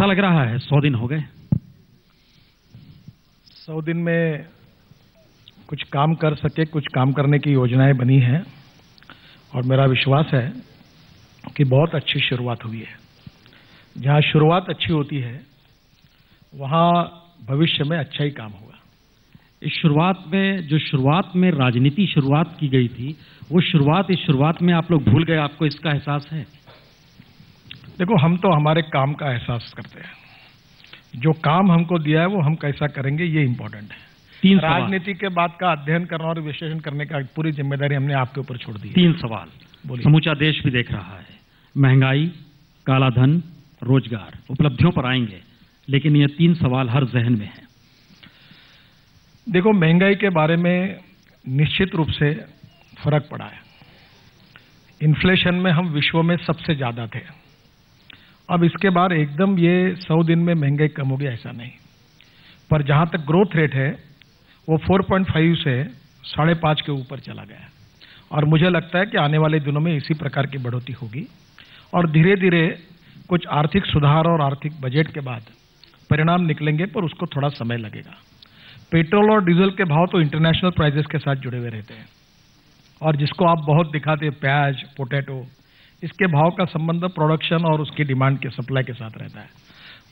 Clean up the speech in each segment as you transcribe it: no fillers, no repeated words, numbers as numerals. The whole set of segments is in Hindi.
कैसा लग रहा है? 100 दिन हो गए। 100 दिन में कुछ काम कर सके, कुछ काम करने की योजनाएं बनी हैं और मेरा विश्वास है कि बहुत अच्छी शुरुआत हुई है। जहां शुरुआत अच्छी होती है वहां भविष्य में अच्छा ही काम होगा। इस शुरुआत में राजनीति शुरुआत की गई थी, वो इस शुरुआत में आप लोग भूल गए, आपको इसका एहसास है? देखो, हम तो हमारे काम का एहसास करते हैं। जो काम हमको दिया है वो हम कैसा करेंगे ये इंपॉर्टेंट है। राजनीति के बाद का अध्ययन करना और विश्लेषण करने का पूरी जिम्मेदारी हमने आपके ऊपर छोड़ दी है। 3 सवाल समूचा देश भी देख रहा है। महंगाई, काला धन, रोजगार, उपलब्धियों पर आएंगे, लेकिन ये 3 सवाल हर जहन में है। देखो, महंगाई के बारे में निश्चित रूप से फर्क पड़ा है। इन्फ्लेशन में हम विश्व में सबसे ज्यादा थे। अब इसके बाद एकदम ये 100 दिन में महंगाई कम हो गया ऐसा नहीं, पर जहां तक ग्रोथ रेट है वो 4.5 से 5.5 के ऊपर चला गया है और मुझे लगता है कि आने वाले दिनों में इसी प्रकार की बढ़ोतरी होगी और धीरे धीरे कुछ आर्थिक सुधार और आर्थिक बजट के बाद परिणाम निकलेंगे, पर उसको थोड़ा समय लगेगा। पेट्रोल और डीजल के भाव तो इंटरनेशनल प्राइसेस के साथ जुड़े हुए रहते हैं और जिसको आप बहुत दिखाते हैं, प्याज, पोटैटो, इसके भाव का संबंध प्रोडक्शन और उसकी डिमांड के सप्लाई के साथ रहता है।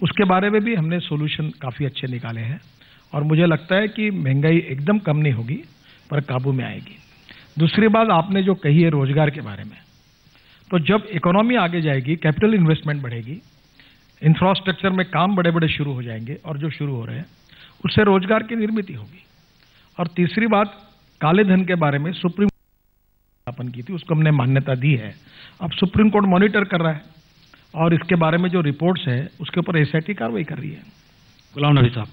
उसके बारे में भी हमने सॉल्यूशन काफी अच्छे निकाले हैं और मुझे लगता है कि महंगाई एकदम कम नहीं होगी, पर काबू में आएगी। दूसरी बात आपने जो कही है रोजगार के बारे में, तो जब इकोनॉमी आगे जाएगी, कैपिटल इन्वेस्टमेंट बढ़ेगी, इंफ्रास्ट्रक्चर में काम बड़े बड़े शुरू हो जाएंगे और जो शुरू हो रहे हैं उससे रोजगार की निर्मित होगी। और तीसरी बात, काले धन के बारे में सुप्रीम स्थापन की थी, उसको हमने मान्यता दी है। अब सुप्रीम कोर्ट मॉनिटर कर रहा है और इसके बारे में जो रिपोर्ट्स है उसके ऊपर एसआईटी कार्रवाई कर रही है। गुलाम नबी साहब,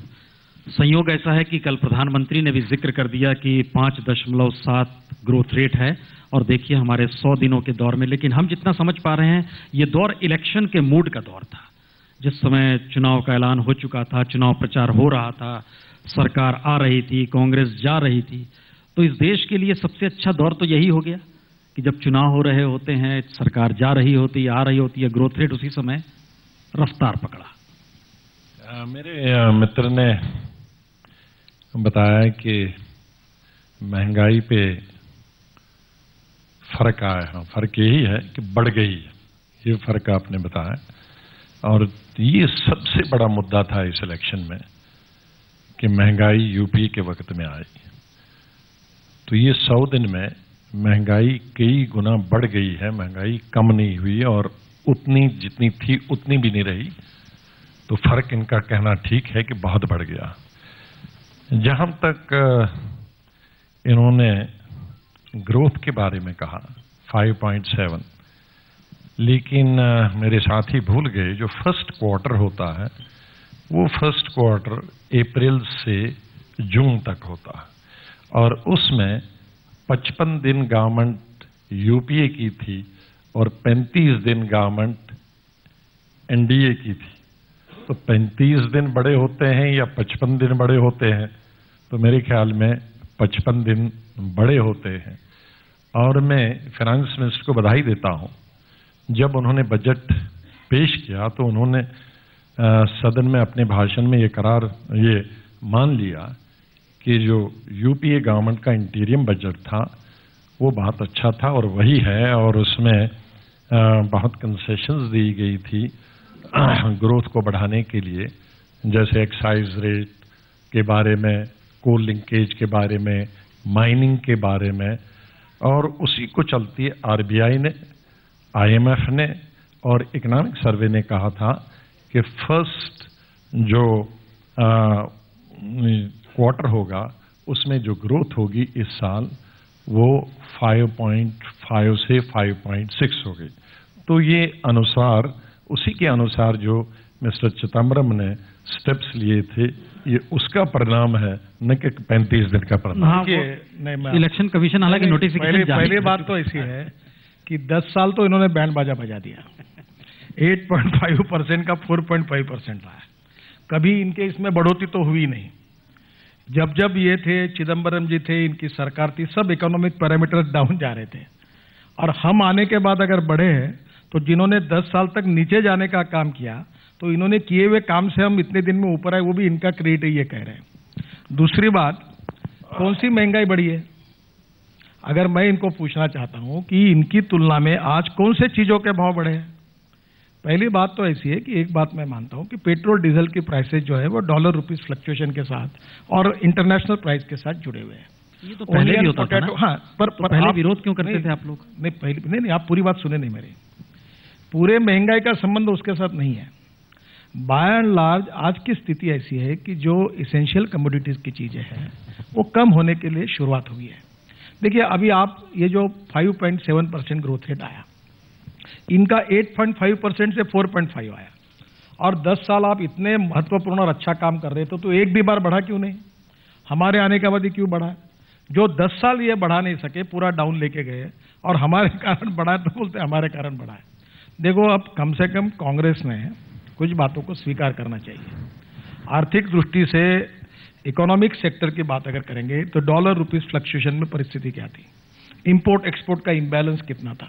संयोग ऐसा है कि कल प्रधानमंत्री ने भी जिक्र कर दिया कि 5.7 ग्रोथ रेट है और देखिए हमारे 100 दिनों के दौर में, लेकिन हम जितना समझ पा रहे हैं ये दौर इलेक्शन के मूड का दौर था। जिस समय चुनाव का ऐलान हो चुका था, चुनाव प्रचार हो रहा था, सरकार आ रही थी, कांग्रेस जा रही थी, तो इस देश के लिए सबसे अच्छा दौर तो यही हो गया कि जब चुनाव हो रहे होते हैं, सरकार जा रही होती है, आ रही होती है, ग्रोथ रेट उसी समय रफ्तार पकड़ा। मेरे मित्र ने बताया कि महंगाई पे फर्क आया है। फर्क यही है कि बढ़ गई है, ये फर्क आपने बताया। और ये सबसे बड़ा मुद्दा था इस इलेक्शन में कि महंगाई यूपी के वक्त में आई। तो ये 100 दिन में महंगाई कई गुना बढ़ गई है, महंगाई कम नहीं हुई और उतनी जितनी थी उतनी भी नहीं रही। तो फर्क इनका कहना ठीक है कि बहुत बढ़ गया। जहां तक इन्होंने ग्रोथ के बारे में कहा 5.7, लेकिन मेरे साथी भूल गए जो फर्स्ट क्वार्टर होता है वो फर्स्ट क्वार्टर अप्रैल से जून तक होता है और उसमें 55 दिन गवर्नमेंट यूपीए की थी और 35 दिन गवर्नमेंट एनडीए की थी। तो 35 दिन बड़े होते हैं या 55 दिन बड़े होते हैं? तो मेरे ख्याल में 55 दिन बड़े होते हैं। और मैं फाइनेंस मिनिस्टर को बधाई देता हूं, जब उन्होंने बजट पेश किया तो उन्होंने सदन में अपने भाषण में ये मान लिया कि जो यूपीए गवर्नमेंट का इंटीरियम बजट था वो बहुत अच्छा था और वही है और उसमें बहुत कंसेशंस दी गई थी ग्रोथ को बढ़ाने के लिए, जैसे एक्साइज रेट के बारे में, कोल लिंकेज के बारे में, माइनिंग के बारे में। और उसी को चलती आरबीआई ने, आईएमएफ ने और इकोनॉमिक सर्वे ने कहा था कि फर्स्ट जो क्वार्टर होगा उसमें जो ग्रोथ होगी इस साल वो 5.5 से 5.6 हो गई। तो ये अनुसार, उसी के अनुसार जो मिस्टर चिदम्बरम ने स्टेप्स लिए थे, ये उसका परिणाम है, न कि 35 दिन का परिणाम। हाँ, इलेक्शन कमीशन हालांकि नोटिफिकेशन पहली बात तो ऐसी है कि 10 साल तो इन्होंने बैंड बाजा बजा दिया। 8.5% का 4.5% रहा है, कभी इनके इसमें बढ़ोतरी तो हुई नहीं। जब जब ये थे, चिदम्बरम जी थे, इनकी सरकार थी, सब इकोनॉमिक पैरामीटर डाउन जा रहे थे और हम आने के बाद अगर बढ़े हैं तो जिन्होंने 10 साल तक नीचे जाने का काम किया तो इन्होंने किए हुए काम से हम इतने दिन में ऊपर आए, वो भी इनका क्रेडिट है, ये कह रहे हैं। दूसरी बात, कौन सी महंगाई बढ़ी है? अगर मैं इनको पूछना चाहता हूं कि इनकी तुलना में आज कौन से चीजों के भाव बढ़े हैं? पहली बात तो ऐसी है कि एक बात मैं मानता हूं कि पेट्रोल डीजल की प्राइसेस जो है वो डॉलर रुपीस फ्लक्चुएशन के साथ और इंटरनेशनल प्राइस के साथ जुड़े हुए हैं। ये तो पहले भी होता था ना? हाँ, पर पहले विरोध क्यों करते थे आप लोग? नहीं, आप पूरी बात सुने नहीं मेरी। पूरे महंगाई का संबंध उसके साथ नहीं है। बाय एंड लार्ज आज की स्थिति ऐसी है कि जो इसेंशियल कमोडिटीज की चीजें हैं वो कम होने के लिए शुरुआत हुई है। देखिए, अभी आप ये जो 5.7% ग्रोथ रेट आया, इनका 8.5% से 4.5 आया, और 10 साल आप इतने महत्वपूर्ण और अच्छा काम कर रहे थे तो एक भी बार बढ़ा क्यों नहीं? हमारे आने के बाद ही क्यों बढ़ा? जो 10 साल ये बढ़ा नहीं सके, पूरा डाउन लेके गए, और हमारे कारण बढ़ा तो बोलते हमारे कारण बढ़ा है। देखो, अब कम से कम कांग्रेस ने कुछ बातों को स्वीकार करना चाहिए। आर्थिक दृष्टि से इकोनॉमिक सेक्टर की बात अगर करेंगे तो डॉलर रुपीस फ्लक्चुएशन में परिस्थिति क्या थी, इंपोर्ट एक्सपोर्ट का इंबैलेंस कितना था,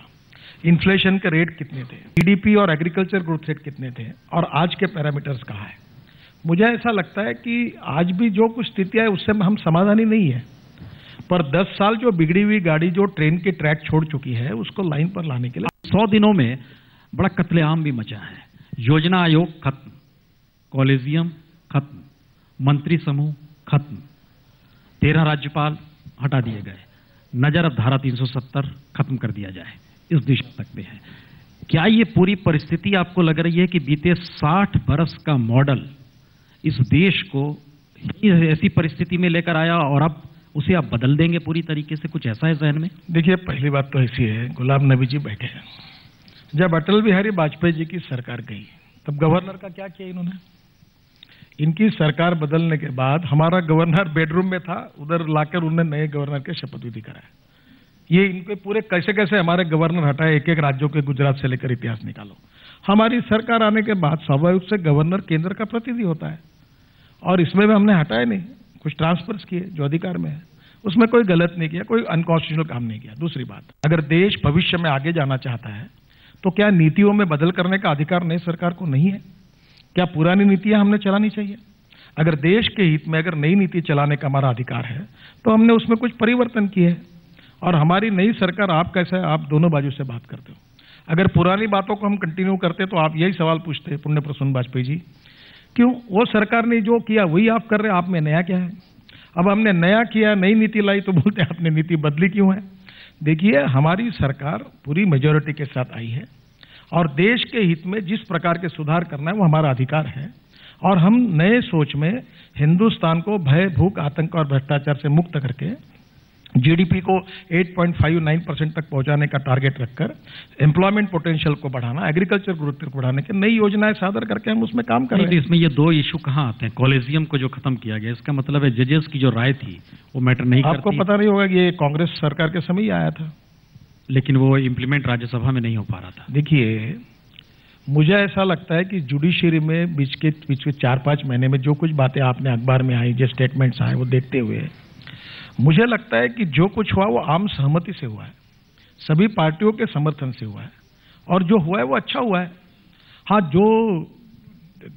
इन्फ्लेशन के रेट कितने थे, जीडीपी और एग्रीकल्चर ग्रोथ रेट कितने थे, और आज के पैरामीटर्स कहाँ है। मुझे ऐसा लगता है कि आज भी जो कुछ स्थितियां है उससे हम समाधानी नहीं है, पर 10 साल जो बिगड़ी हुई गाड़ी जो ट्रेन के ट्रैक छोड़ चुकी है उसको लाइन पर लाने के लिए 100 दिनों में बड़ा कत्लेआम भी मचा है। योजना आयोग खत्म, कॉलेजियम खत्म, मंत्री समूह खत्म, 13 राज्यपाल हटा दिए गए, नजर अब धारा 370 खत्म कर दिया जाए, इस दिशा तक पे है। क्या ये पूरी परिस्थिति आपको लग रही है कि बीते 60 बरस का मॉडल इस देश को ऐसी परिस्थिति में लेकर आया और अब उसे आप बदल देंगे पूरी तरीके से? कुछ ऐसा है जहन में? देखिए, पहली बात तो ऐसी है, गुलाम नबी जी बैठे हैं। जब अटल बिहारी वाजपेयी जी की सरकार गई तब गवर्नर का क्या किया इन्होंने? इनकी सरकार बदलने के बाद हमारा गवर्नर बेडरूम में था, उधर लाकर उन्होंने नए गवर्नर के शपथ विधि कराया। ये इनके पूरे कैसे कैसे हमारे गवर्नर हटाए, एक एक राज्यों के, गुजरात से लेकर इतिहास निकालो। हमारी सरकार आने के बाद स्वाभाविक से गवर्नर केंद्र का प्रतिनिधि होता है, और इसमें भी हमने हटाए नहीं, कुछ ट्रांसफर्स किए जो अधिकार में है, उसमें कोई गलत नहीं किया, कोई अनकॉन्स्टिट्यूशनल काम नहीं किया। दूसरी बात, अगर देश भविष्य में आगे जाना चाहता है तो क्या नीतियों में बदल करने का अधिकार नई सरकार को नहीं है? क्या पुरानी नीतियां हमने चलानी चाहिए? अगर देश के हित में अगर नई नीति चलाने का हमारा अधिकार है तो हमने उसमें कुछ परिवर्तन किए हैं, और हमारी नई सरकार, आप कैसा है, आप दोनों बाजू से बात करते हो। अगर पुरानी बातों को हम कंटिन्यू करते तो आप यही सवाल पूछते, पुण्य प्रसून वाजपेयी जी, क्यों वो सरकार ने जो किया वही आप कर रहे हैं, आप में नया क्या है? अब हमने नया किया, नई नीति लाई तो बोलते हैं आपने नीति बदली क्यों है? देखिए, हमारी सरकार पूरी मेजॉरिटी के साथ आई है, और देश के हित में जिस प्रकार के सुधार करना है वो हमारा अधिकार है, और हम नए सोच में हिंदुस्तान को भय, भूख, आतंक और भ्रष्टाचार से मुक्त करके जीडीपी को 8.59% तक पहुंचाने का टारगेट रखकर एम्प्लॉयमेंट पोटेंशियल को बढ़ाना, एग्रीकल्चर ग्रोथ को बढ़ाने की नई योजनाएं सादर करके हम उसमें काम कर रहे हैं। इसमें ये दो इशू कहाँ आते हैं? कॉलेजियम को जो खत्म किया गया, इसका मतलब है जजेस की जो राय थी वो मैटर नहीं करती। आपको पता नहीं होगा कि ये कांग्रेस सरकार के समय ही आया था, लेकिन वो इम्प्लीमेंट राज्यसभा में नहीं हो पा रहा था। देखिए, मुझे ऐसा लगता है कि जुडिशरी में बीच के 4-5 महीने में जो कुछ बातें आपने अखबार में आई, जो स्टेटमेंट्स आए, वो देखते हुए मुझे लगता है कि जो कुछ हुआ वो आम सहमति से हुआ है, सभी पार्टियों के समर्थन से हुआ है, और जो हुआ है वो अच्छा हुआ है। हाँ, जो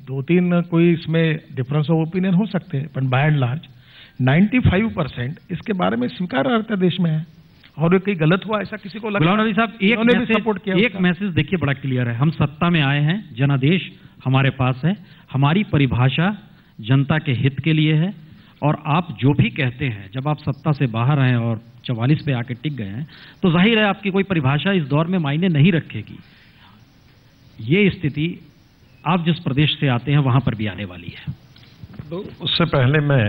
2-3 कोई इसमें डिफरेंस ऑफ ओपिनियन हो सकते हैं, पर बाय एंड लार्ज 95% इसके बारे में स्वीकार्यता देश में है, और ये कहीं गलत हुआ ऐसा किसी को गुलाम नबी साहब, एक मैसेज देखिए बड़ा क्लियर है, हम सत्ता में आए हैं, जनादेश हमारे पास है, हमारी परिभाषा जनता के हित के लिए है, और आप जो भी कहते हैं, जब आप सत्ता से बाहर आए और 44 पे आके टिक गए हैं तो जाहिर है आपकी कोई परिभाषा इस दौर में मायने नहीं रखेगी। ये स्थिति आप जिस प्रदेश से आते हैं वहां पर भी आने वाली है। तो उससे पहले मैं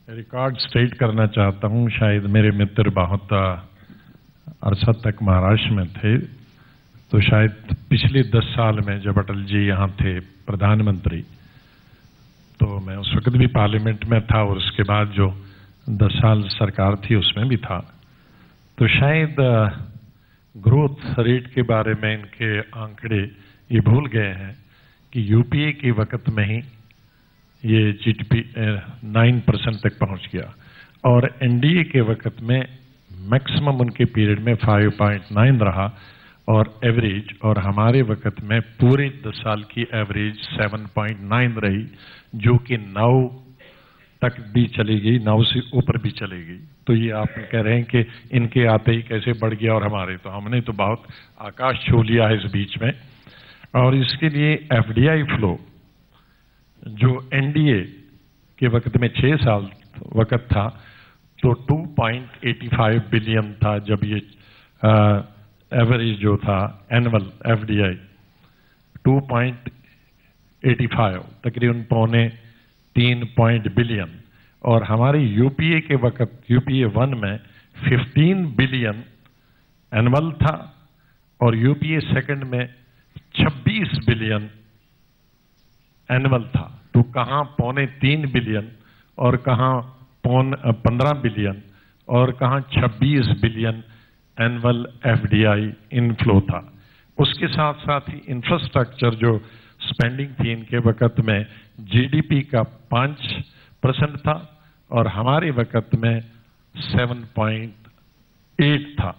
रिकॉर्ड स्टेट करना चाहता हूं, शायद मेरे मित्र बहुत अरसा तक महाराष्ट्र में थे, तो शायद पिछले 10 साल में जब अटल जी यहाँ थे प्रधानमंत्री, तो मैं उस वक्त भी पार्लियामेंट में था, और उसके बाद जो 10 साल सरकार थी उसमें भी था। तो शायद ग्रोथ रेट के बारे में इनके आंकड़े ये भूल गए हैं कि यूपीए के वक्त में ही ये जीडीपी 9% तक पहुंच गया, और एनडीए के वक्त में मैक्सिमम उनके पीरियड में 5.9 रहा, और एवरेज, और हमारे वक्त में पूरे 10 साल की एवरेज 7.9 रही, जो कि 9 तक भी चली गई, 9 से ऊपर भी चली गई। तो ये आप कह रहे हैं कि इनके आते ही कैसे बढ़ गया और हमारे, तो हमने तो बहुत आकाश छू लिया है इस बीच में। और इसके लिए एफडीआई फ्लो जो एनडीए के वक्त में 6 साल वक्त था, तो 2.85 बिलियन था जब ये एवरेज जो था एनुअल एफडीआई 2.85, तकरीबन 2.3 बिलियन। और हमारे यूपीए के वक्त यूपीए 1 में 15 बिलियन एनुअल था, और यूपीए 2 में 26 बिलियन एनुअल था। तो कहां 2.3 बिलियन और कहां 15 बिलियन और कहां 26 बिलियन एनुअल एफडीआई इनफ्लो था। उसके साथ साथ ही इंफ्रास्ट्रक्चर जो स्पेंडिंग थी इनके वक्त में जीडीपी का 5% था, और हमारे वक्त में 7.8 था,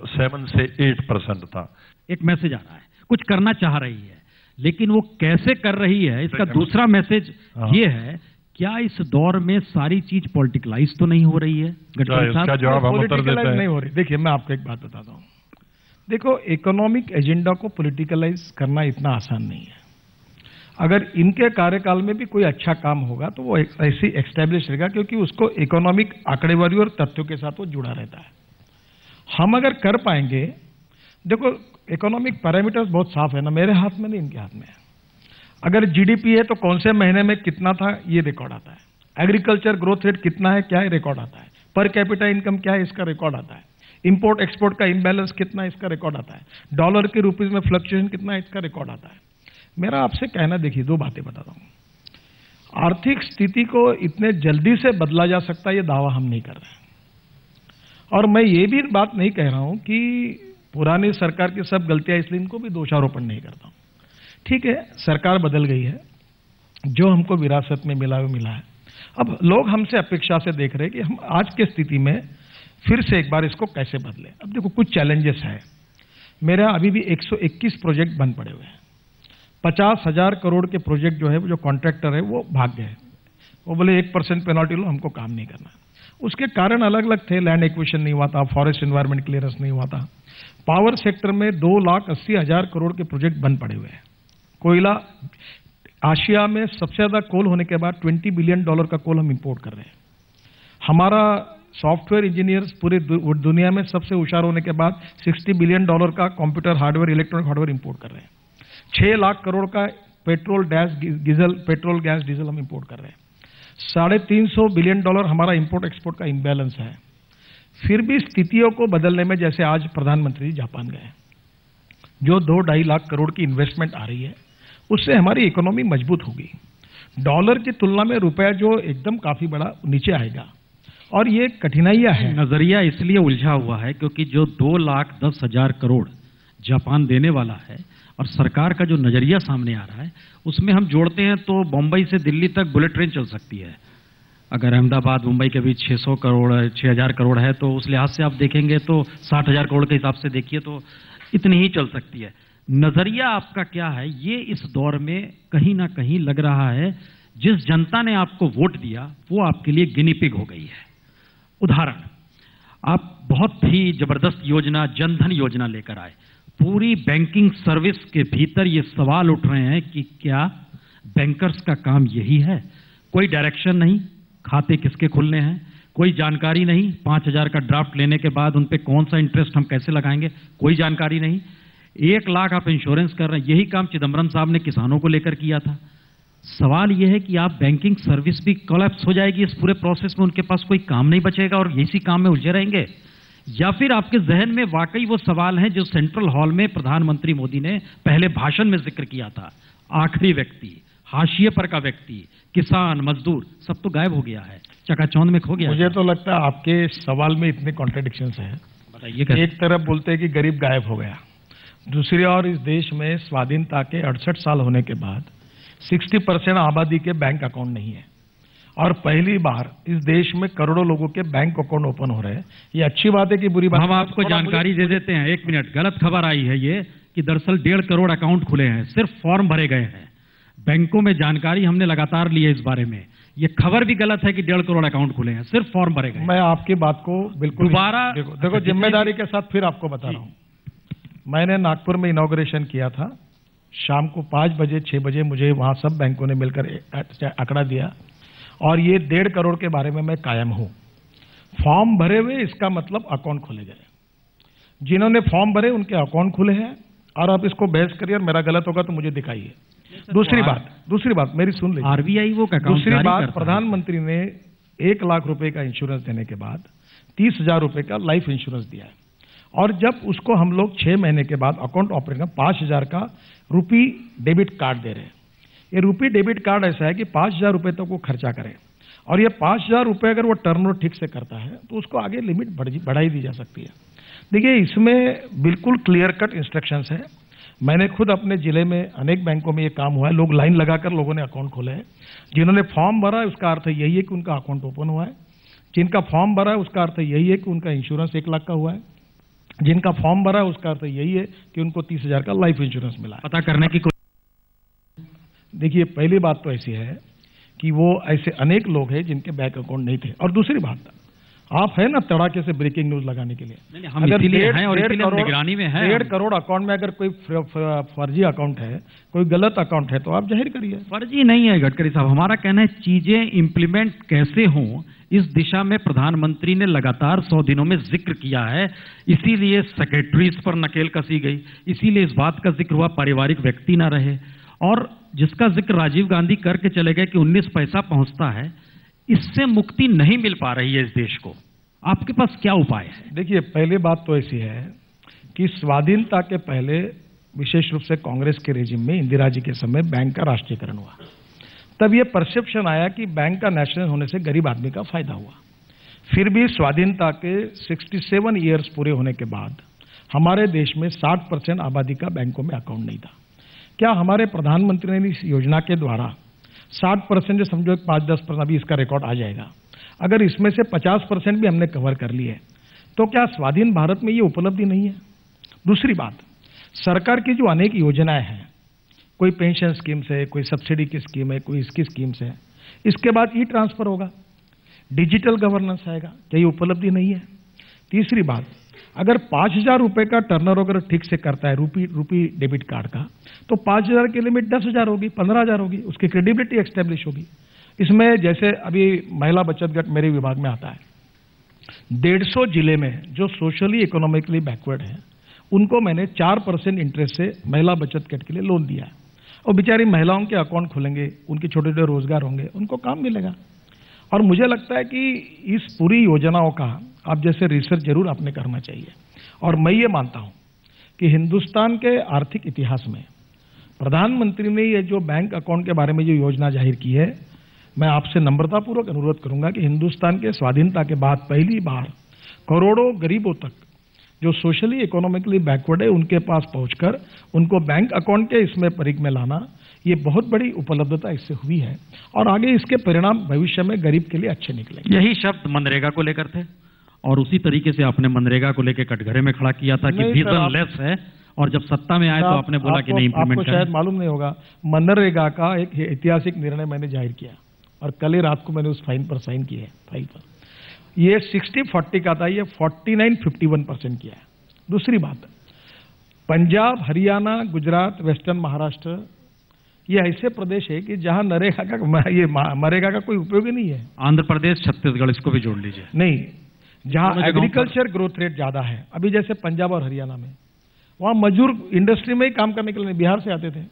7 से 8% था। एक मैसेज आ रहा है, कुछ करना चाह रही है, लेकिन वो कैसे कर रही है, इसका दूसरा मैसेज ये है, क्या इस दौर में सारी चीज पॉलिटिकलाइज तो नहीं हो रही है? इसका जवाब हम उत्तर देते हैं। नहीं हो रही। देखिए, मैं आपको एक बात बताता हूं। देखो, इकोनॉमिक एजेंडा को पॉलिटिकलाइज करना इतना आसान नहीं है। अगर इनके कार्यकाल में भी कोई अच्छा काम होगा तो वो ऐसी एस्टेब्लिश रहेगा, क्योंकि उसको इकोनॉमिक आंकड़ेवारी और तथ्यों के साथ वो जुड़ा रहता है। हम अगर कर पाएंगे, देखो इकोनॉमिक पैरामीटर्स बहुत साफ है ना, मेरे हाथ में नहीं, इनके हाथ में है। अगर जीडीपी है तो कौन से महीने में कितना था ये रिकॉर्ड आता है, एग्रीकल्चर ग्रोथ रेट कितना है क्या है रिकॉर्ड आता है, पर कैपिटा इनकम क्या है इसका रिकॉर्ड आता है, इंपोर्ट एक्सपोर्ट का इम्बैलेंस कितना है इसका रिकॉर्ड आता है, डॉलर के रुपीज में फ्लक्चुएशन कितना है इसका रिकॉर्ड आता है। मेरा आपसे कहना, देखिए 2 बातें बताता हूं। आर्थिक स्थिति को इतने जल्दी से बदला जा सकता है ये दावा हम नहीं कर रहे, और मैं ये भी बात नहीं कह रहा हूं कि पुरानी सरकार की सब गलतियां, इसलिए इनको भी दोषारोपण नहीं करता हूं। ठीक है, सरकार बदल गई है, जो हमको विरासत में मिला वो मिला है। अब लोग हमसे अपेक्षा से देख रहे हैं कि हम आज की स्थिति में फिर से एक बार इसको कैसे बदलें। अब देखो, कुछ चैलेंजेस है। मेरा अभी भी 121 प्रोजेक्ट बंद पड़े हुए हैं। 50,000 करोड़ के प्रोजेक्ट जो है, जो कॉन्ट्रैक्टर है वो भाग गए। वो बोले 1% पेनल्टी लो, हमको काम नहीं करना। उसके कारण अलग अलग थे, लैंड एक्विजिशन नहीं हुआ था, फॉरेस्ट एनवायरमेंट क्लियरेंस नहीं हुआ था। पावर सेक्टर में 2,80,000 करोड़ के प्रोजेक्ट बंद पड़े हुए हैं। कोयला, आशिया में सबसे ज्यादा कोल होने के बाद $20 बिलियन का कोल हम इंपोर्ट कर रहे हैं। हमारा सॉफ्टवेयर इंजीनियर्स पूरे दुनिया में सबसे होशियार होने के बाद $60 बिलियन का computer hardware, electronic hardware import कर रहे हैं। 6 लाख करोड़ का पेट्रोल गैस डीजल हम इंपोर्ट कर रहे हैं। $350 बिलियन हमारा इंपोर्ट एक्सपोर्ट का इम्बैलेंस है। फिर भी स्थितियों को बदलने में, जैसे आज प्रधानमंत्री जापान गए, जो 2-2.5 लाख करोड़ की इन्वेस्टमेंट आ रही है, उससे हमारी इकोनॉमी मजबूत होगी। डॉलर की तुलना में रुपया जो एकदम काफी बड़ा नीचे आएगा, और ये कठिनाइयां हैं। नजरिया इसलिए उलझा हुआ है क्योंकि जो 2,10,000 करोड़ जापान देने वाला है और सरकार का जो नजरिया सामने आ रहा है, उसमें हम जोड़ते हैं तो बम्बई से दिल्ली तक बुलेट ट्रेन चल सकती है। अगर अहमदाबाद मुंबई के बीच 6,000 करोड़ है, तो उस लिहाज से आप देखेंगे तो 60,000 करोड़ के हिसाब से देखिए तो इतनी ही चल सकती है। नजरिया आपका क्या है? ये इस दौर में कहीं ना कहीं लग रहा है, जिस जनता ने आपको वोट दिया वो आपके लिए गिनी पिग हो गई है। उदाहरण, आप बहुत ही जबरदस्त योजना, जनधन योजना लेकर आए। पूरी बैंकिंग सर्विस के भीतर ये सवाल उठ रहे हैं कि क्या बैंकर्स का काम यही है? कोई डायरेक्शन नहीं, खाते किसके खुलने हैं, कोई जानकारी नहीं। 5,000 का ड्राफ्ट लेने के बाद उन पे कौन सा इंटरेस्ट हम कैसे लगाएंगे, कोई जानकारी नहीं। 1 लाख आप इंश्योरेंस कर रहे हैं। यही काम चिदम्बरम साहब ने किसानों को लेकर किया था। सवाल यह है कि आप बैंकिंग सर्विस भी कोलैप्स हो जाएगी इस पूरे प्रोसेस में, उनके पास कोई काम नहीं बचेगा और इसी काम में उलझे रहेंगे, या फिर आपके जहन में वाकई वो सवाल हैं जो सेंट्रल हॉल में प्रधानमंत्री मोदी ने पहले भाषण में जिक्र किया था? आखिरी व्यक्ति, हाशिए पर का व्यक्ति, किसान, मजदूर, सब तो गायब हो गया है, चकाचौंध में खो गया। मुझे तो लगता है आपके सवाल में इतने कॉन्ट्रडिक्शंस हैं। बताइए कैसे? एक तरफ बोलते हैं कि गरीब गायब हो गया, दूसरी ओर इस देश में स्वाधीनता के 68 साल होने के बाद 60% आबादी के बैंक अकाउंट नहीं है। और पहली बार इस देश में करोड़ों लोगों के बैंक अकाउंट ओपन हो रहे हैं। ये अच्छी बात है कि बुरी बात? हम आपको जानकारी दे देते हैं, 1 मिनट। गलत खबर आई है ये कि दरअसल 1.5 करोड़ अकाउंट खुले हैं, सिर्फ फॉर्म भरे गए हैं। बैंकों में जानकारी हमने लगातार ली है इस बारे में। ये खबर भी गलत है कि 1.5 करोड़ अकाउंट खुले हैं, सिर्फ फॉर्म भरे गए। मैं आपकी बात को बिल्कुल दोबारा देखो जिम्मेदारी के साथ फिर आपको बता रहा हूं। मैंने नागपुर में इनॉग्रेशन किया था, शाम को 5 बजे 6 बजे मुझे वहां सब बैंकों ने मिलकर आंकड़ा दिया और ये 1.5 करोड़ के बारे में मैं कायम हूं। फॉर्म भरे हुए, इसका मतलब अकाउंट खोले गए। जिन्होंने फॉर्म भरे उनके अकाउंट खुले हैं। और आप इसको बहस करिए और मेरा गलत होगा तो मुझे दिखाइए। दूसरी बात मेरी सुन लीजिए। आरबीआई वो दूसरी बात, प्रधानमंत्री ने 1 लाख रुपए का इंश्योरेंस देने के बाद 30,000 रुपए का लाइफ इंश्योरेंस दिया है। और जब उसको हम लोग 6 महीने के बाद अकाउंट ऑपरेट कर 5,000 का रुपी डेबिट कार्ड दे रहे हैं। ये रुपी डेबिट कार्ड ऐसा है कि 5,000 रुपए तक वो खर्चा करे और ये 5,000 रुपए अगर वो टर्नओवर ठीक से करता है तो उसको आगे लिमिट बढ़ाई दी जा सकती है। देखिए, इसमें बिल्कुल क्लियर कट इंस्ट्रक्शंस है। मैंने खुद अपने जिले में अनेक बैंकों में ये काम हुआ है। लोग लाइन लगाकर लोगों ने अकाउंट खोले हैं। जिन्होंने फॉर्म भरा है उसका अर्थ यही है कि उनका अकाउंट ओपन हुआ है। जिनका फॉर्म भरा है उसका अर्थ यही है कि उनका इंश्योरेंस 1 लाख का हुआ है। जिनका फॉर्म भरा है उसका अर्थ यही है कि उनको 30,000 का लाइफ इंश्योरेंस मिला है। पता करने की देखिए, पहली बात तो ऐसी है कि वो ऐसे अनेक लोग हैं जिनके बैंक अकाउंट नहीं थे। और दूसरी बात, आप है ना तड़ाके से ब्रेकिंग न्यूज लगाने के लिए। अगर 1.5 करोड़ अकाउंट में अगर कोई फर्जी अकाउंट है, कोई गलत अकाउंट है तो आप जाहिर करिए। फर्जी नहीं है गडकरी साहब, हमारा कहना है चीजें इंप्लीमेंट कैसे हों इस दिशा में प्रधानमंत्री ने लगातार 100 दिनों में जिक्र किया है। इसीलिए सेक्रेटरीज पर नकेल कसी गई, इसीलिए इस बात का जिक्र हुआ पारिवारिक व्यक्ति ना रहे, और जिसका जिक्र राजीव गांधी करके चले गए कि 19 पैसा पहुंचता है। इससे मुक्ति नहीं मिल पा रही है इस देश को। आपके पास क्या उपाय है? देखिए, पहली बात तो ऐसी है कि स्वाधीनता के पहले विशेष रूप से कांग्रेस के रेजिम में इंदिरा जी के समय बैंक का राष्ट्रीयकरण हुआ। तब यह परसेप्शन आया कि बैंक का नेशनल होने से गरीब आदमी का फायदा हुआ। फिर भी स्वाधीनता के 67 ईयर्स पूरे होने के बाद हमारे देश में 60% आबादी का बैंकों में अकाउंट नहीं था। क्या हमारे प्रधानमंत्री ने इस योजना के द्वारा 60% जो समझो 5-10% अभी इसका रिकॉर्ड आ जाएगा, अगर इसमें से 50% भी हमने कवर कर लिए तो क्या स्वाधीन भारत में ये उपलब्धि नहीं है? दूसरी बात, सरकार की जो अनेक योजनाएं हैं, कोई पेंशन स्कीम से, कोई सब्सिडी की स्कीम है, कोई इसकी स्कीम से, इसके बाद ई ट्रांसफर होगा, डिजिटल गवर्नेंस आएगा, क्या ये उपलब्धि नहीं है? तीसरी बात, अगर 5,000 रुपए का टर्नओवर अगर ठीक से करता है रुपी डेबिट कार्ड का, तो 5,000 की लिमिट 10,000 होगी, 15,000 होगी, उसकी क्रेडिबिलिटी एक्स्टेब्लिश होगी। इसमें जैसे अभी महिला बचत गट मेरे विभाग में आता है, 150 जिले में जो सोशली इकोनॉमिकली बैकवर्ड है उनको मैंने 4% इंटरेस्ट से महिला बचत गट के लिए लोन दिया है। और बेचारी महिलाओं के अकाउंट खुलेंगे, उनके छोटे छोटे रोजगार होंगे, उनको काम मिलेगा। और मुझे लगता है कि इस पूरी योजनाओं का आप जैसे रिसर्च जरूर आपने करना चाहिए। और मैं ये मानता हूं कि हिंदुस्तान के आर्थिक इतिहास में प्रधानमंत्री ने ये जो बैंक अकाउंट के बारे में जो योजना जाहिर की है, मैं आपसे नम्रतापूर्वक अनुरोध करूंगा कि हिंदुस्तान के स्वाधीनता के बाद पहली बार करोड़ों गरीबों तक जो सोशली इकोनॉमिकली बैकवर्ड है उनके पास पहुंचकर उनको बैंक अकाउंट के इसमें परिग में लाना, ये बहुत बड़ी उपलब्धता इससे हुई है। और आगे इसके परिणाम भविष्य में गरीब के लिए अच्छे निकलेंगे। यही शब्द मनरेगा को लेकर थे और उसी तरीके से आपने मनरेगा को लेकर कटघरे में खड़ा किया था कि विजन लेस है, और जब सत्ता में आए तो आपने बोला कि नहीं इंप्लीमेंट करें। आपको शायद मालूम नहीं होगा, मनरेगा का एक ऐतिहासिक निर्णय मैंने जाहिर किया और कल ही रात को मैंने उस फाइल पर साइन किया है। फाइल पर ये 60-40 का था, ये 49-51% किया है। दूसरी बात, पंजाब, हरियाणा, गुजरात, वेस्टर्न महाराष्ट्र, ये ऐसे प्रदेश है कि जहां मनरेगा का कोई उपयोग ही नहीं है। आंध्र प्रदेश, छत्तीसगढ़, इसको भी जोड़ लीजिए। नहीं, जहां एग्रीकल्चर ग्रोथ रेट ज्यादा है, अभी जैसे पंजाब और हरियाणा में, वहां मजदूर इंडस्ट्री में ही काम करने के लिए बिहार से आते थे।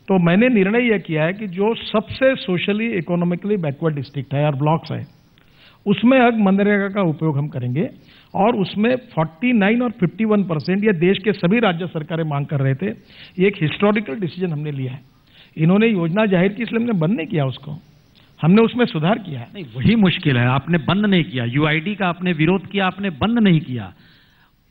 तो मैंने निर्णय यह किया है कि जो सबसे सोशली इकोनॉमिकली बैकवर्ड डिस्ट्रिक्ट है और ब्लॉक्स है, उसमें अब मनरेगा का उपयोग हम करेंगे। और उसमें 49 और 51% ये देश के सभी राज्य सरकारें मांग कर रहे थे। ये एक हिस्टोरिकल डिसीजन हमने लिया है। इन्होंने योजना जाहिर की, इसलिए हमने बंद नहीं किया उसको, हमने उसमें सुधार किया है। नहीं, वही मुश्किल है, आपने बंद नहीं किया। यूआईडी का आपने विरोध किया, आपने बंद नहीं किया।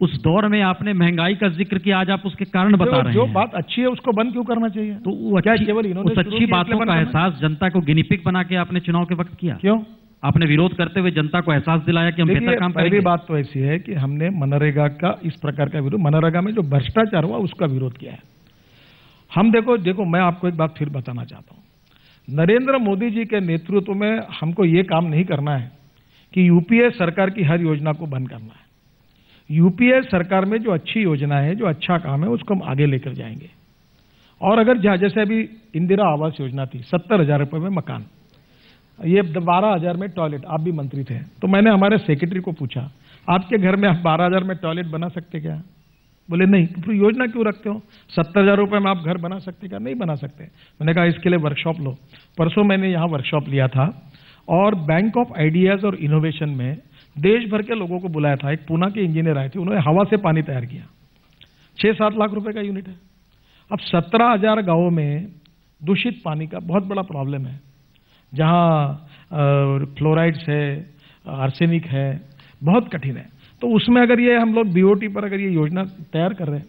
उस दौर में आपने महंगाई का जिक्र किया, आज आप उसके कारण बता रहे हैं। जो बात अच्छी है उसको बंद क्यों करना चाहिए? तो वो केवल उस अच्छी बातों का एहसास जनता को गिनी पिग बना के आपने चुनाव के वक्त किया? क्यों आपने विरोध करते हुए जनता को एहसास दिलाया कि हम बेहतर काम करेंगे? पहली बात तो ऐसी है कि हमने मनरेगा का इस प्रकार का विरोध, मनरेगा में जो भ्रष्टाचार हुआ उसका विरोध किया है। हम देखो मैं आपको एक बात फिर बताना चाहता हूं, नरेंद्र मोदी जी के नेतृत्व में हमको ये काम नहीं करना है कि यूपीए सरकार की हर योजना को बंद करना है। यूपीए सरकार में जो अच्छी योजना है, जो अच्छा काम है, उसको हम आगे लेकर जाएंगे। और अगर जैसे अभी इंदिरा आवास योजना थी, 70,000 रुपए में मकान, ये 12,000 में टॉयलेट, आप भी मंत्री थे, तो मैंने हमारे सेक्रेटरी को पूछा, आपके घर में आप 12,000 में टॉयलेट बना सकते क्या? बोले नहीं। तो योजना क्यों रखते हो? 70,000 रुपए में आप घर बना सकते क्या? नहीं बना सकते। मैंने कहा इसके लिए वर्कशॉप लो। परसों मैंने यहाँ वर्कशॉप लिया था और बैंक ऑफ आइडियाज और इनोवेशन में देश भर के लोगों को बुलाया था। एक पूना के इंजीनियर आए थे, उन्होंने हवा से पानी तैयार किया, 6-7 लाख रुपए का यूनिट है। अब 17,000 गांवों में दूषित पानी का बहुत बड़ा प्रॉब्लम है, जहां फ्लोराइड्स है, आर्सेनिक है, बहुत कठिन है। तो उसमें अगर ये हम लोग बीओटी पर अगर ये योजना तैयार कर रहे हैं,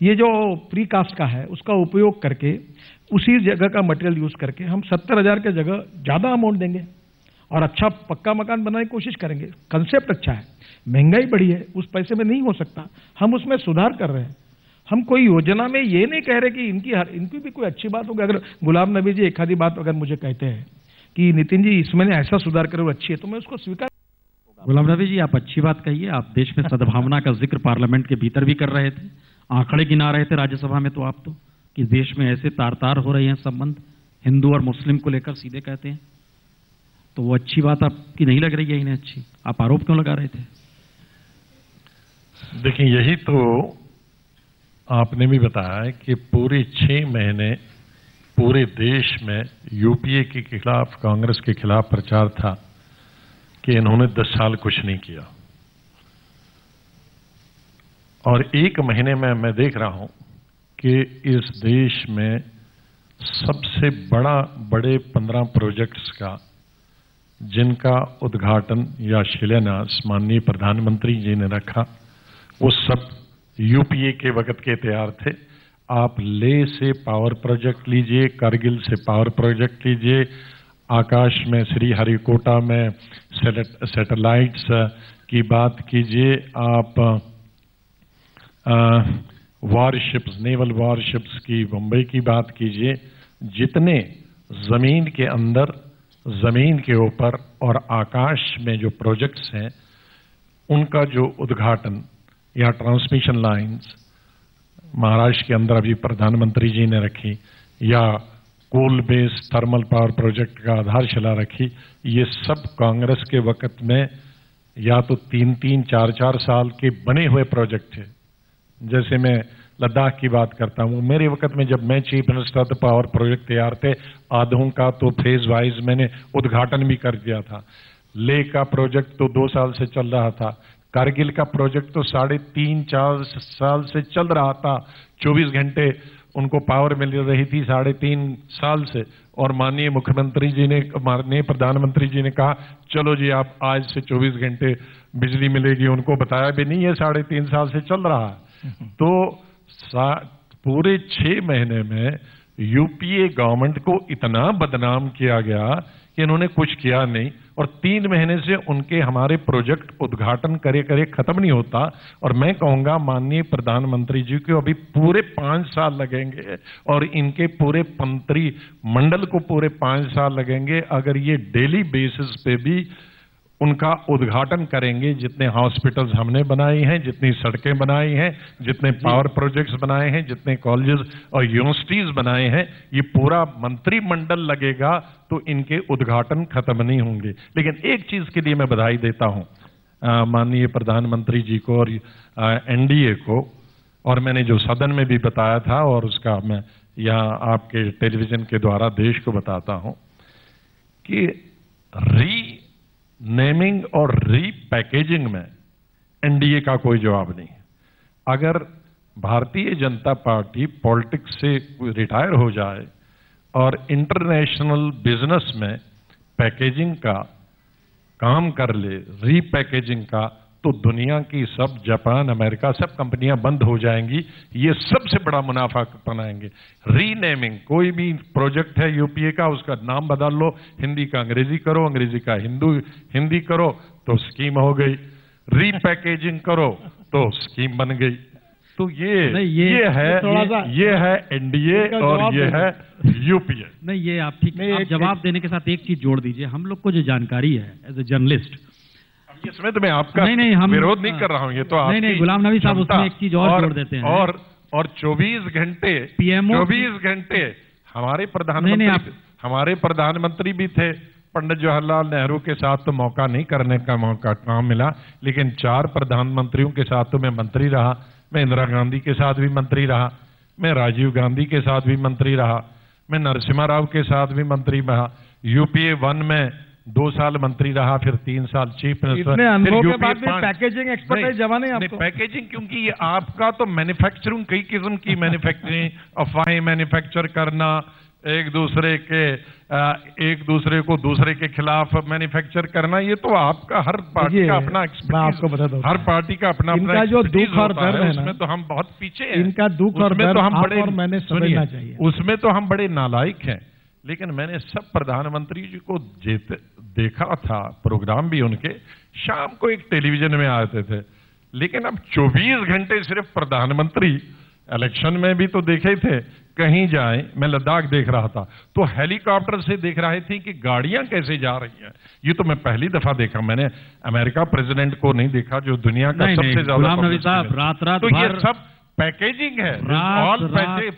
ये जो प्रीकास्ट का है उसका उपयोग करके उसी जगह का मटेरियल यूज करके हम 70,000 के जगह ज्यादा अमाउंट देंगे और अच्छा पक्का मकान बनाने की कोशिश करेंगे। कंसेप्ट अच्छा है, महंगाई बढ़ी है, उस पैसे में नहीं हो सकता, हम उसमें सुधार कर रहे हैं। हम कोई योजना में ये नहीं कह रहे कि इनकी भी कोई अच्छी बात होगी। अगर गुलाम नबी जी एक आधी बात अगर मुझे कहते हैं कि नितिन जी इसमें ऐसा सुधार करे वो अच्छी है, तो मैं उसको स्वीकार। गुलाम नबी जी, आप अच्छी बात कहिए। आप देश में सद्भावना का जिक्र पार्लियामेंट के भीतर भी कर रहे थे, आंकड़े गिना रहे थे राज्यसभा में, तो आप तो कि देश में ऐसे तार हो रहे हैं संबंध हिंदू और मुस्लिम को लेकर, सीधे कहते हैं, तो वो अच्छी बात आपकी नहीं लग रही है इन्हें अच्छी? आप आरोप क्यों लगा रहे थे? देखिए, यही तो आपने भी बताया कि पूरे 6 महीने पूरे देश में यूपीए के खिलाफ, कांग्रेस के खिलाफ प्रचार था कि इन्होंने 10 साल कुछ नहीं किया। और 1 महीने में मैं देख रहा हूं कि इस देश में सबसे बड़े 15 प्रोजेक्ट्स का जिनका उद्घाटन या शिलान्यास माननीय प्रधानमंत्री जी ने रखा, वो सब यूपीए के वक्त के तैयार थे। आप लेह से पावर प्रोजेक्ट लीजिए, करगिल से पावर प्रोजेक्ट लीजिए, आकाश में श्रीहरिकोटा में सैटेलाइट्स की बात कीजिए, आप वॉरशिप्स, नेवल वॉरशिप्स की मुंबई की बात कीजिए, जितने जमीन के अंदर, जमीन के ऊपर और आकाश में जो प्रोजेक्ट्स हैं उनका जो उद्घाटन या ट्रांसमिशन लाइंस महाराष्ट्र के अंदर अभी प्रधानमंत्री जी ने रखी, या coal based thermal power project का आधारशिला रखी, ये सब कांग्रेस के वक्त में या तो 3-3, 4-4 साल के बने हुए प्रोजेक्ट थे। जैसे मैं लद्दाख की बात करता हूं, मेरे वक्त में जब मैं चीफ मिनिस्टर था, पावर प्रोजेक्ट तैयार थे, आधों का तो फेज वाइज मैंने उद्घाटन भी कर दिया था। लेह का प्रोजेक्ट तो 2 साल से चल रहा था, कारगिल का प्रोजेक्ट तो 3.5-4 साल से चल रहा था, 24 घंटे उनको पावर मिल रही थी 3.5 साल से, और माननीय मुख्यमंत्री जी ने, माननीय प्रधानमंत्री जी ने कहा चलो जी आप आज से 24 घंटे बिजली मिलेगी, उनको बताया भी नहीं है 3.5 साल से चल रहा है। तो पूरे 6 महीने में यूपीए गवर्नमेंट को इतना बदनाम किया गया कि इन्होंने कुछ किया नहीं, और 3 महीने से उनके हमारे प्रोजेक्ट उद्घाटन करे खत्म नहीं होता। और मैं कहूंगा माननीय प्रधानमंत्री जी को अभी पूरे 5 साल लगेंगे और इनके पूरे मंत्री मंडल को पूरे 5 साल लगेंगे अगर ये डेली बेसिस पे भी उनका उद्घाटन करेंगे। जितने हॉस्पिटल्स हमने बनाए हैं, जितनी सड़कें बनाई हैं, जितने पावर प्रोजेक्ट्स बनाए हैं, जितने कॉलेजेस और यूनिवर्सिटीज बनाए हैं, ये पूरा मंत्रिमंडल लगेगा तो इनके उद्घाटन खत्म नहीं होंगे। लेकिन एक चीज के लिए मैं बधाई देता हूं माननीय प्रधानमंत्री जी को और एनडीए को, और मैंने जो सदन में भी बताया था और उसका मैं यहां आपके टेलीविजन के द्वारा देश को बताता हूं कि नेमिंग और रीपैकेजिंग में एनडीए का कोई जवाब नहीं। अगर भारतीय जनता पार्टी पॉलिटिक्स से रिटायर हो जाए और इंटरनेशनल बिजनेस में पैकेजिंग का काम कर ले, रीपैकेजिंग का, तो दुनिया की सब, जापान, अमेरिका, सब कंपनियां बंद हो जाएंगी। ये सबसे बड़ा मुनाफा बनाएंगे। रीनेमिंग, कोई भी प्रोजेक्ट है यूपीए का, उसका नाम बदल लो, हिंदी का अंग्रेजी करो, अंग्रेजी का हिंदी करो तो स्कीम हो गई। रीपैकेजिंग करो तो स्कीम बन गई। तो ये है एनडीए और ये है यूपीए। नहीं, ये आप ठीक नहीं, आप जवाब देने के साथ एक चीज जोड़ दीजिए। हम लोग को जो जानकारी है एज ए जर्नलिस्ट, इसमें तो मैं आपका विरोध नहीं कर रहा हूं, ये तो आप नहीं, गुलाम नबी साहब उसमें एक चीज और जोड़ देते हैं। और 24 घंटे पीएमओ 24 घंटे हमारे प्रधानमंत्री भी थे। पंडित जवाहरलाल नेहरू के साथ तो मौका नहीं करने का काम मिला, लेकिन 4 प्रधानमंत्रियों के साथ तो मैं मंत्री रहा। मैं इंदिरा गांधी के साथ भी मंत्री रहा, मैं राजीव गांधी के साथ भी मंत्री रहा, मैं नरसिम्हा राव के साथ भी मंत्री रहा। यूपीए 1 में 2 साल मंत्री रहा, फिर 3 साल चीफ मिनिस्टर। इतने अनुभव के बाद भी पैकेजिंग एक्सपर्टाइज जमा नहीं आपको? पैकेजिंग, क्योंकि ये आपका तो मैन्युफैक्चरिंग, कई किस्म की मैन्युफैक्चरिंग, अफवाहें मैन्युफैक्चर करना, एक दूसरे को दूसरे के खिलाफ मैन्युफैक्चर करना, ये तो आपका हर पार्टी का अपना एक्सपर्टीज, आपको बता दो, हर पार्टी का अपना इनका जो दुख और दर्द है उसमें तो हम बहुत पीछे हैं। इनका दुख और दर्द हम बड़े, और मैंने समझना चाहिए, उसमें तो हम बड़े नालायक हैं। लेकिन मैंने सब प्रधानमंत्री जी को देखा था, प्रोग्राम भी उनके शाम को एक टेलीविजन में आते थे। लेकिन अब 24 घंटे सिर्फ प्रधानमंत्री, इलेक्शन में भी तो देखे थे, कहीं जाए, मैं लद्दाख देख रहा था तो हेलीकॉप्टर से देख रहे थे कि गाड़ियां कैसे जा रही हैं। ये तो मैं पहली दफा देखा, मैंने अमेरिका प्रेसिडेंट को नहीं देखा जो दुनिया का सबसे ज्यादा। रात तो ये सब पैकेजिंग है, ऑल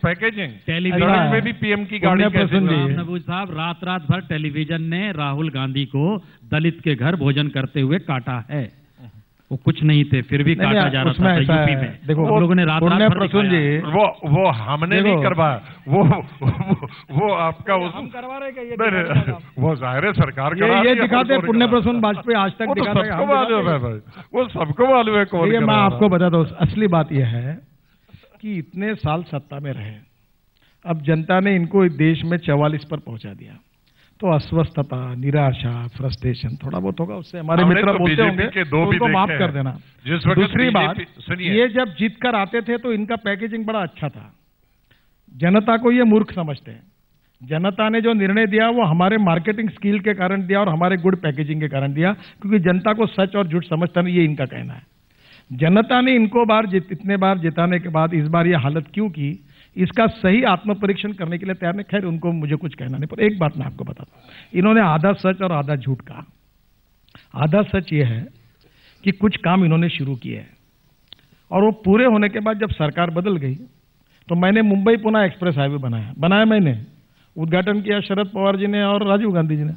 पैकेजिंग। टेलीविजन में भी पीएम की गाड़ी कैसे? नबूज साहब, रात भर टेलीविजन ने राहुल गांधी को दलित के घर भोजन करते हुए काटा है। वो कुछ नहीं थे, फिर भी काटा जा रहा था यूपी में। देखो, वो लोगों ने रात प्रसून जी, वो हमने नहीं करवाया, वो आपका हम करवा रहे क्या? वो जाहिर है सरकार करा। ये दिखाते पुण्य प्रसून वाजपेयी आज तक दिखाते, सबको मालूम है भाई, वो सबको मालूम है कौन। मैं आपको बताता हूँ, असली बात यह है कि इतने साल सत्ता में रहे, अब जनता ने इनको देश में 44 पर पहुंचा दिया, तो अस्वस्थता, निराशा, फ्रस्ट्रेशन थोड़ा बहुत होगा। उससे हमारे मित्र बोलते होंगे तो उनको माफ कर देना। दूसरी बात, ये जब जीत कर आते थे तो इनका पैकेजिंग बड़ा अच्छा था। जनता को ये मूर्ख समझते हैं। जनता ने जो निर्णय दिया वो हमारे मार्केटिंग स्किल के कारण दिया और हमारे गुड पैकेजिंग के कारण दिया, क्योंकि जनता को सच और झूठ समझता नहीं, ये इनका कहना है। जनता ने इनको इतने बार जिताने के बाद इस बार ये हालत क्यों की, इसका सही आत्म परीक्षण करने के लिए तैयार नहीं। खैर, उनको मुझे कुछ कहना नहीं, पर एक बात मैं आपको बताता हूं, इन्होंने आधा सच और आधा झूठ कहा। आधा सच ये है कि कुछ काम इन्होंने शुरू किए हैं और वो पूरे होने के बाद जब सरकार बदल गई तो मैंने मुंबई पुणे एक्सप्रेस हाईवे बनाया मैंने, उद्घाटन किया शरद पवार जी ने और राजीव गांधी जी ने।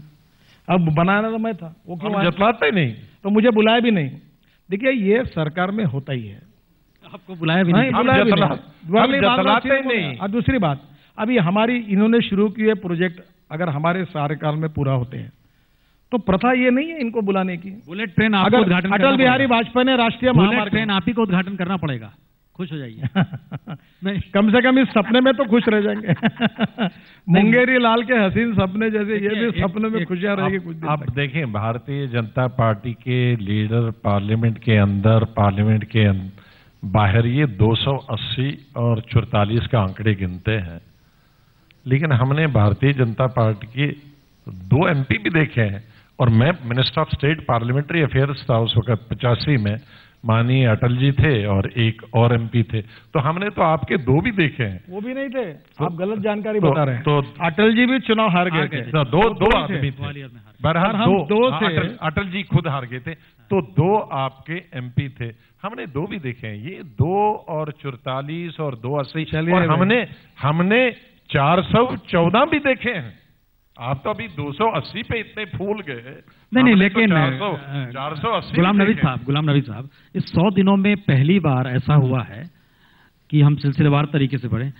अब बनाना तो मैं था, वो क्यों जतलाते नहीं, तो मुझे बुलाया भी नहीं। देखिए, ये सरकार में होता ही है, आपको बुलाया भी नहीं, नहीं। और दूसरी बात, अभी हमारी इन्होंने शुरू किए प्रोजेक्ट अगर हमारे कार्यकाल में पूरा होते हैं तो प्रथा ये नहीं है इनको बुलाने की। बुलेट ट्रेन आपको उद्घाटन, अटल बिहारी वाजपेयी ने राष्ट्रीय बुलेट ट्रेन आप ही को उद्घाटन करना पड़ेगा, खुश हो जाइए। नहीं, कम से कम इस सपने में तो खुश रह जाएंगे। मुंगेरी लाल के हसीन सपने जैसे ये भी सपने में खुशियां रहेगी कुछ दिन। आप देखें, भारतीय जनता पार्टी के लीडर पार्लियामेंट के अंदर, पार्लियामेंट के बाहर ये 280 और 44 का आंकड़े गिनते हैं, लेकिन हमने भारतीय जनता पार्टी के 2 एमपी भी देखे हैं। और मैं minister of state parliamentary affairs था उस वक्त 85 में, माननीय अटल जी थे और एक और एमपी थे, तो हमने तो आपके 2 भी देखे हैं। वो भी नहीं थे, आप गलत जानकारी बता रहे हैं। तो अटल जी भी चुनाव हार गए थे, दो आदमी थे, बहरहाल 2 थे। अटल जी खुद हार गए थे, तो 2 आपके एमपी थे, हमने 2 भी देखे हैं। ये 2 और 44 और 280, और हमने 414 भी देखे हैं। आप तो अभी 280 पे इतने फूल गए। नहीं, लेकिन 480। गुलाम नबी साहब, इस 100 दिनों में पहली बार ऐसा हुआ है कि हम सिलसिलेवार तरीके से बढ़े।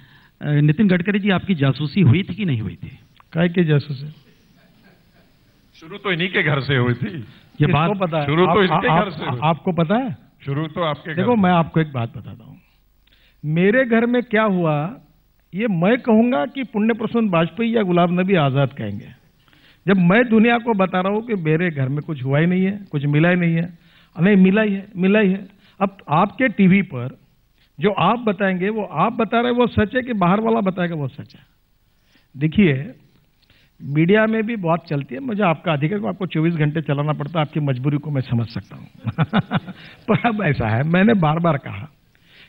नितिन गडकरी जी, आपकी जासूसी हुई थी कि नहीं हुई थी? काय की जासूसी? शुरू तो इन्हीं के घर से हुई थी। ये बात पता है? शुरू तो इनके घर से। आपको पता है? शुरू तो आपके। देखो, मैं आपको एक बात बताता हूं, मेरे घर में क्या हुआ ये मैं कहूंगा कि पुण्य प्रसून वाजपेयी या गुलाम नबी आजाद कहेंगे। जब मैं दुनिया को बता रहा हूं कि मेरे घर में कुछ हुआ ही नहीं है, कुछ मिला ही नहीं है, नहीं, मिला ही है, मिला ही है। अब आपके टीवी पर जो आप बताएंगे वो आप बता रहे वो सच है कि बाहर वाला बताएगा वो सच है? देखिए, मीडिया में भी बहुत चलती है, मुझे आपका अधिकार को आपको 24 घंटे चलाना पड़ता है, आपकी मजबूरी को मैं समझ सकता हूं। पर अब ऐसा है, मैंने बार बार कहा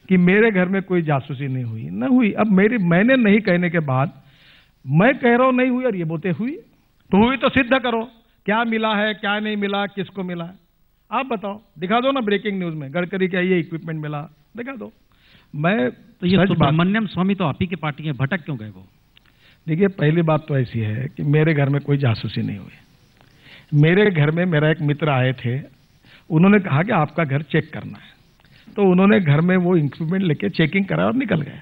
कि मेरे घर में कोई जासूसी नहीं हुई, न हुई। अब मैंने नहीं कहने के बाद मैं कह रहा हूं नहीं हुई और ये बोलते हुई, तो हुई तो सिद्ध करो, क्या मिला है, क्या नहीं मिला, किसको मिला है, आप बताओ, दिखा दो ना ब्रेकिंग न्यूज में, गडकरी का ये इक्विपमेंट मिला, दिखा दो। मैं तो ये सुब्रमण्यम स्वामी तो आप ही के पार्टी है, भटक क्यों गए वो? देखिए, पहली बात तो ऐसी है कि मेरे घर में कोई जासूसी नहीं हुई। मेरे घर में मेरा एक मित्र आए थे, उन्होंने कहा कि आपका घर चेक करना है, तो उन्होंने घर में वो इक्विपमेंट लेके चेकिंग करा और निकल गए।